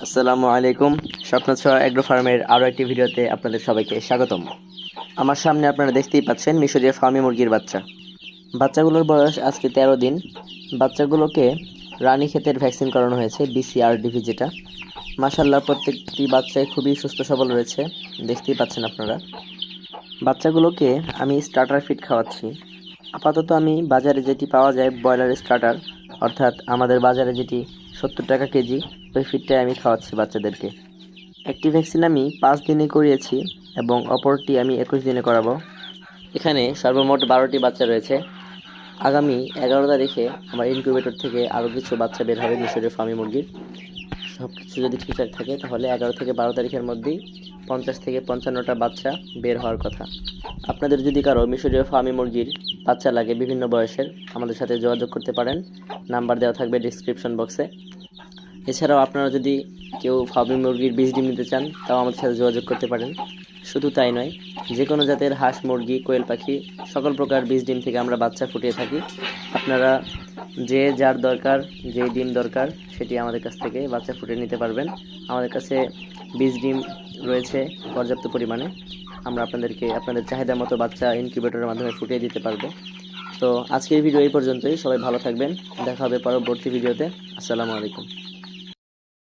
আসসালামু আলাইকুম। স্বপ্নছোয়া এগ্রো ফার্মের আরও একটি ভিডিওতে আপনাদের সবাইকে স্বাগতম। আমার সামনে আপনারা দেখতেই পাচ্ছেন মিশরীয় ফার্মি মুরগির বাচ্চা। বাচ্চাগুলোর বয়স আজকে 13 দিন। বাচ্চাগুলোকে রানীক্ষেতের ভ্যাকসিন করানো হয়েছে, BCRDV যেটা। মাশাআল্লাহ প্রত্যেকটি বাচ্চাই খুবই সুস্থ সবল রয়েছে, দেখতেই পাচ্ছেন আপনারা। বাচ্চাগুলোকে আমি স্টার্টার ফিড খাওয়াচ্ছি। আপাতত আমি বাজারে যেটি পাওয়া যায় ব্রয়লার স্টার্টার, অর্থাৎ আমাদের বাজারে যেটি 70 টাকা কেজি, ওই ফিডটাই আমি খাওয়াচ্ছি বাচ্চাদেরকে। একটি ভ্যাকসিন আমি 5 দিনে করিয়েছি এবং অপরটি আমি 21 দিনে করাবো। এখানে সর্বমোট 12টি বাচ্চা রয়েছে। আগামী 11 তারিখে আমার ইনকিউবেটর থেকে আরও কিছু বাচ্চা বের হবে মিশরীয় ফার্মি মুরগির। সব কিছু যদি ঠিকঠাক থাকে তাহলে 11 থেকে 12 তারিখের মধ্যেই 50 থেকে 55টা বাচ্চা বের হওয়ার কথা। আপনাদের যদি কারো মিশরীয় ফার্মি মুরগির বাচ্চা লাগে বিভিন্ন বয়সের, আমাদের সাথে যোগাযোগ করতে পারেন, নাম্বার দেওয়া থাকবে ডিসক্রিপশন বক্সে। এছাড়াও আপনারা যদি কেউ ফার্মি মুরগির বীজ ডিম নিতে চান তাও আমাদের সাথে যোগাযোগ করতে পারেন। শুধু তাই নয়, যে কোনো জাতের হাঁস, মুরগি, কোয়েল পাখি সকল প্রকার বীজ ডিম থেকে আমরা বাচ্চা ফুটিয়ে থাকি। আপনারা যে যার দরকার, যে ডিম দরকার সেটি আমাদের কাছ থেকে বাচ্চা ফুটিয়ে নিতে পারবেন। আমাদের কাছে বীজ ডিম রয়েছে পর্যাপ্ত পরিমাণে। আমরা আপনাদেরকে আপনাদের চাহিদা মতো বাচ্চা ইনকিউবেটরের মাধ্যমে ফুটিয়ে দিতে পারবো। তো আজকের ভিডিও এই পর্যন্তই। সবাই ভালো থাকবেন, দেখা হবে পরবর্তী ভিডিওতে। আসসালামু আলাইকুম।